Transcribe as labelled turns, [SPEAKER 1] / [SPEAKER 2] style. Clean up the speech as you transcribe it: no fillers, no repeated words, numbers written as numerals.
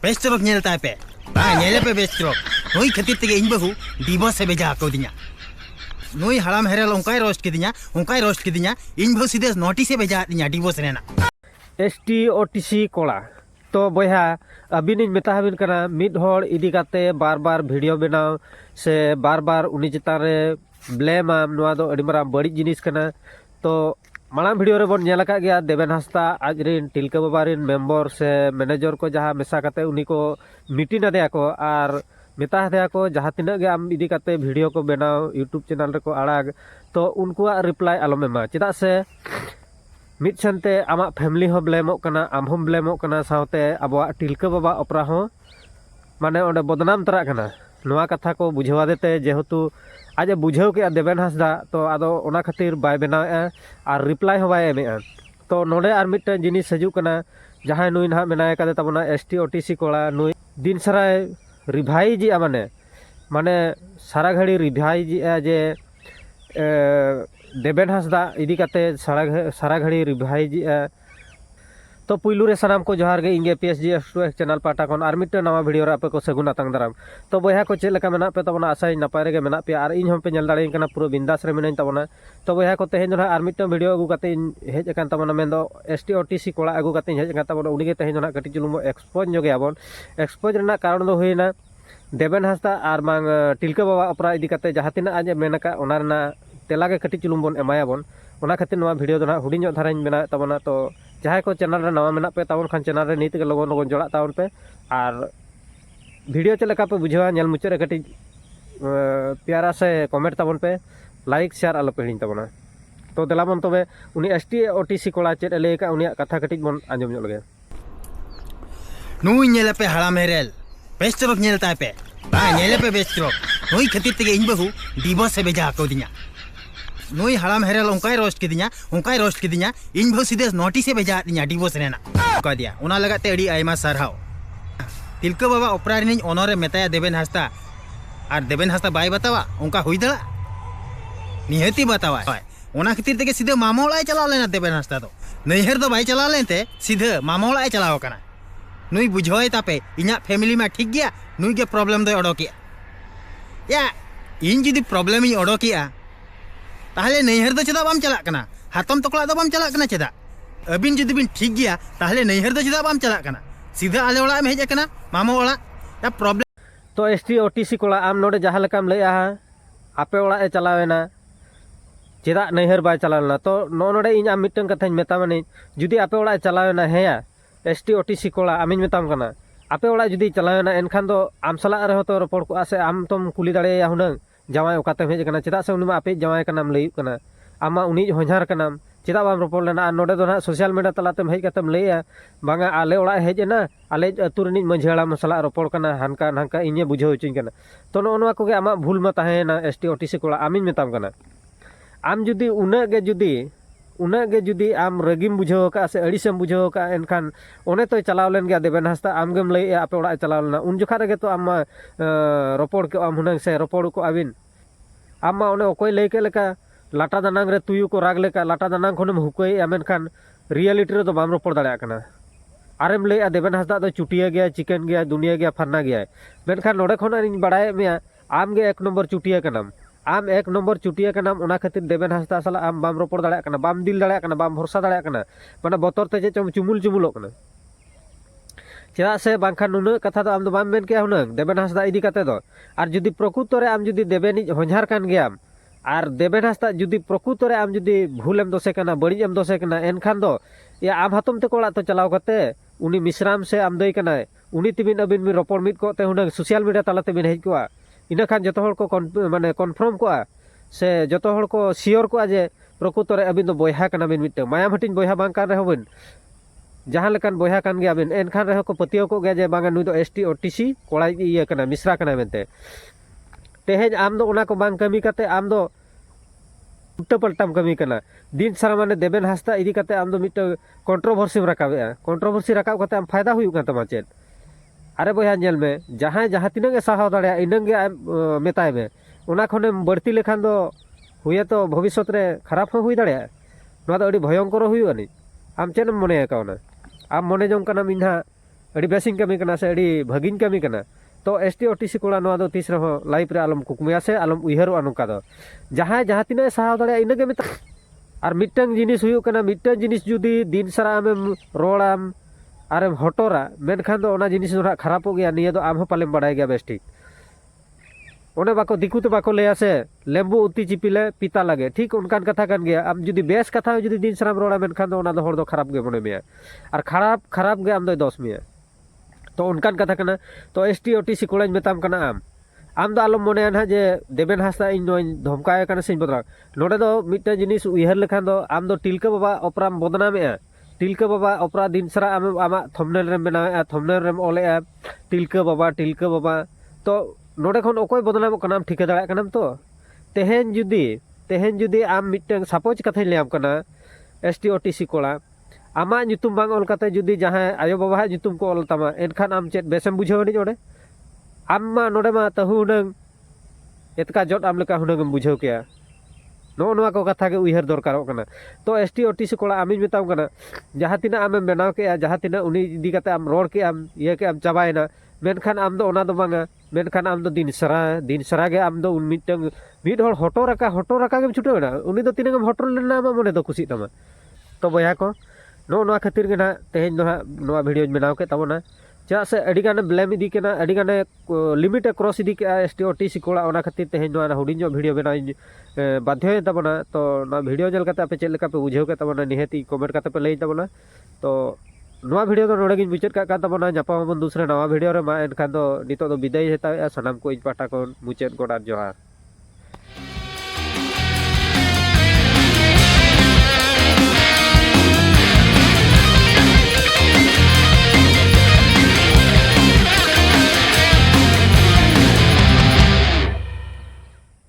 [SPEAKER 1] बेस्ट्रोक नेलता पे नेले पे बेस्ट्रोक नोई खातिर तेगे इन बहु डिवोर्स से भेजा को दिया नोई हराम हेरेल उनकाय रोस्ट के दिया इन बहु सीधे नोटिस से भेजा दिया डिवोर्स रेना
[SPEAKER 2] ST OTC कोड़ा तो बया अबिन मेता हबिन कना मिड होड़ इदी काते बार बार वीडियो बनाव से बार बार उनी चितान रे ब्लेम आम नोआ दो अडी मारां बड़ी जिनिस कना तो माला वीडियो रे बोन नेला का गया देवेन हांसदा आजरिन टिलका बाबा रिन मेंबर से मैनेजर को जहाँ मेसा काते उनी को मीटिंग आदेया को आर मेता हदेया को जहाँ तिना गे आम इदी काते वीडियो को बनाव यूट्यूब चैनल रे को आड़ाग तो उनकुआ रिप्लाई आलम एमा चेदा से मिड सेनते आमा फैमिली हो ब्लेमों कना आम हम ब्लेमों कना सावते अबवा टिलका बाबा अपरा हो माने ओंडे बदनाम तरा कना नोआ कथा को बुझावा देते जेहेतु आज बुझाव के देवेन हांसदा तो आदो ओना खातिर बाय बनावेआ और रिप्लाई हो बाय एमेआ तो नोडे आर मिट जिनिस हजू कना जहां नुई ना मेनाय कादे तबना ST OTC कोड़ा नुई दिन सराय रिभाई जी माने माने सारा घड़ी रिभाई जी जे देवेन हांसदा इदी काते सारा घड़ी रिभाई जी तो पुलू रे सानाम को जोहार गे इंगे PSG F2X चैनल पाटा कोन आर मिट नवा वीडियो रे आपे को सगुन आतंग दाराम तो बया को चेक लेका मेना पे तबना आसाई नपाय रे मेना पे आर इन हम पे नेल दाड़े कना पूरा बिंदास रे मेनाइन तबना तो बया को तेहेन जोना आर मिट वीडियो अगु काते हेज अकान तबना मेंदो ST OTC कोड़ा अगु काते हेज अकान तबना उनी गे तेहेन जोना कटी चुलुम एक्सपोज जोगे आबन एक्सपोज रेना कारण दो होइना देवेन हांसदा आर मांग टिलका बाबा अपरा इदी काते जहां तिना आज मेनका ओना रेना तेला गे कटी चुलुम बोन एमायाबन ओना खातिर नवा वीडियो दोना हुडिन जो धाराइन मेना तबना तो जहाँ को चैनल रे नवा मेना पे तावन खान चैनल रे नीत के लगन लगन जोड़ा तावन पे और वीडियो चलेका पे बुझावा नेल मुचे रे कटी प्यारा से कमेंट तावन पे लाइक शेयर आलो पे हिन तावना तो देलाबन तबे उनी ST OTC कोड़ा चेड लेका उनिया कथा कटी बन आंजम जो लगे
[SPEAKER 1] नुई नेले पे हराम हेरेल बेस्ट्रोक नेलता पे नेले पे बेस्ट्रोक नोई खातिर तेगे इन बहु डिवोर्स से भेजा को दिया नोई हराम हेरेल उनकाय रोस्ट के दिया इन बहु सीधे नोटिस से भेजा दिया डिवोर्स रेना का दिया उना लगाते अड़ी आयमा सारहाव तिलका बाबा अपरा रिन ओनरे मेताया देवेन हांसदा और देवेन हांसदा बाय बतावा उनका हुई दड़ा निहती बतावा ओना खातिर तेगे सीधे मामा ओळाय चलाव लेना देवेन हांसदा दो नैहर दो बाय चलाव लेनते सीधे मामा ओळाय चलाव कना नुई बुझाय तापे इना फैमिली में ठीक गया नुई के प्रॉब्लम दो ओडोकिया या इन जुदी प्रॉब्लम इ ओडोकिया ताहले नैहर दो चेदा बाम चलाक कना हातम तकला दो बाम चलाक कना चेदा अबिन जुदी बिन ठीक गया ताहले नैहर दो चेदा बाम चलाक कना सीधा आले ओळा में हेज कना मामा ओळा या प्रॉब्लम
[SPEAKER 2] तो ST OTC कोड़ा आम नोडे जहाँ लेकाम लैया आपे ओड़ा ए चलावेना चेदा नैहर बाय चलावना तो नोडे इन आम मिटन कथाñ मेतामानी जुदी आपे ओड़ा ए चलावेना हेया ST OTC कोड़ा आमिन मेताम कना आपे ओड़ा जुदी चलावेना एनखान दो आम सला रहे तो रपड़ को आसे आम तोम कुली दाड़ेया हुनंग जावाय ओकाते हेज कना चेदा से उनी आपे जावाय कनाम लई कना आमा उनी होंझार कनाम चेदा बाम रपड़ लेना नोडे दो ना सोशल मीडिया तलातेम हेज कतम लैया बांगा आले ओड़ा हेज ना आले अतु रिनिज मंझेड़ा मसला रपड़ कना हानका हानका इने बुझाव होचिन कना तो नोआ को गे आमा भूल मा ताहेना ST OTC कोड़ा आमिन मेताम कना आम जुदी उना गे जुदी आम रगिम बुझाव का से अड़ीसम बुझाव का एनखान ओने तो चलाव लेन गया देवेन हांसदा आमगेम लई आपे ओड़ा चलाव लेना उन जोखा रे तो आम रपड़ के आम हुनंग से रपड़ को आबिन आम ओने ओकोय लई के लेका लाटा दानांग रे तुयु को राग लेका लाटा दानांग खनम हुकई आमेनखान रियलिटी रे तो बाम रपड़ दाड़ा कना आरेम लई देवेन हांसदा दो चुटिया गया चिकन गया दुनिया गया फन्ना गया मेनखान नोडे खन इन बड़ाय मेया आम गे एक नंबर चुटिया कनाम आम एक नंबर चुटिया कनाम ओना खातिर देवेन हांसदा साला आम बाम रपड़ दाड़ा कना बाम दिल दाड़ा कना बाम भरोसा दाड़ा कना माने बोतर ते जे चुमुल कना चेदा से बांखान नुना कथा दो आम दो बाम मेन के हुनंग देवेन हांसदा इदी काते दो आर जुदी प्रकृत रे आम जुदी देवेन होंझार कान गयाम और देवेन हांसदा जुदी प्रकृत रे आम जुदी भूलेम दोसे कना बड़ीजेम दोसे कना एनखान दो या आम हातम ते कोड़ा तो चलाव कते उनी मिश्राम से आम दई कना उनी तिबिन अबिन मी रपड़ मिद को ते हुनंग सोशल मीडिया तलाते बिन हेज कोआ इना खान जतो हर को माने कन्फर्म कोआ से जतो हर को सियोर कोआ जे प्रकृत रे अबिन दो बोयहा कना बिन मिट मायाम हटिन बोयहा बांग कान रहे बिन जहाँ लेकान बोयहा कान गया बिन एनखान रहे को पतियो को गया जे बांगा नुई दो ST OTC कोड़ा इया कना मिश्रा कना मेनते तेहेज आम दो ओना को बांग कमी काते आम दो उल्टा पल्टाम कमी कना दिन सारा माने देवेन हांसदा इदी काते आम दो मिट कंट्रोवर्सी राकाबेआ कंट्रोवर्सी राकाब काते आम फायदा हुई कान तमा चेद अरे बया नेल में जहाँ तिना साहाव दाड़ा इनंगे मेताय में ओना खने बढ़ती लेखान दो हुए तो भविष्य रे खराब हो हुई दाड़ा नोआ दो अड़ी भयंकर हुई आनी आम चेन मने का आम मने जों कना मिन्हा अड़ी बेसिंग कमी कना से अड़ी भागिन कमी कना तो एसटी ओटीसी कोड़ा नोआ दो तीस रहो लाइफ रे आलम कुकमुया से आलम उइहरो नोका दो जहां जहां तिना साहाव दाड़े इनगे मेता और मिटन जिनिस हुयु कना मिटन जिनिस जुदी दिन सारा आमेम रोड़ाम और हटोरा मेनखान दो ओना जिनिस दो खराबो गया निया दो आम हो पालेम बाड़ाय गया बेस ठीक ओने बाको दिकु तो बाको लैया से लेम्बू उती चिपिले पिता लगे ठीक उनकान कथा कान गया आम जुदी बेस कथा जुदी दिन सारा रोड़ा मेनखान दो ओना दो हर दो खराब गे मने मेया और खराब गे आम दो दोष मेया तो उनकान कथा कना तो एसटी ओटीसी कोड़ा मेताम कना आम दो आलम मने ना जे देवेन हासदा इन नोई धमकाय कना सेन बदरा नोडे दो मिटा जिनिस उइहर लेखान दो आम दो टिलका बाबा अपराम बदनामे टिलका बाबा अपरा दिन सारा आम आमा थंबनेल रेम बनावे थंबनेल रेम ओले टिलका बाबा तो नोडे खन ओकोय बदनाम कनाम ठिका दाड़ा कनाम तो तेहेन जुदी आम मिटन सपोज कथा लेम कना एसटी ओटीसी कोड़ा आमा nyutum bang ol kate judi jahan ayo baba nyutum ko ol tama enkhan am chet besem bujhaw ni ode am ma node ma tahu nang etka jot am leka hunang bujhaw kya no noa ko katha ge uihar dorkarok kana to ST OTC kola ami metam kana jaha tina am benaw ke jaha tina uni idi kate am ror ke am ye ke am chabaina menkhan am do ona do banga menkhan am do din sara ge am do un mitang mid hor hoto raka ge chutawna uni do tinangam hotor lena ma mone do kusi tama to boya ko नो खातिर के ना तेहन दो video बनाव के तबना चेदा से अडिगाने blame इदी केना अडिगाने लिमिट क्रॉस इदी के एसटी ओटीसी कोड़ा ओना खातिर तेहन दो हुडिंग भिडियो बनाव बाध्य तबना तो ना भिडियो जल कते आपे चेद लेका पे बुझाव के तबना निहती कमेंट कते पे लई तबना तो नवा भिडियो तो नोडे गिन मुचाद का तबना जापाबन दूसरे नवा भिडियो रे मा एनखान दो नितो दो विदाय हेता सनाम को इज पाटा को मुचाद गोडार जोहार।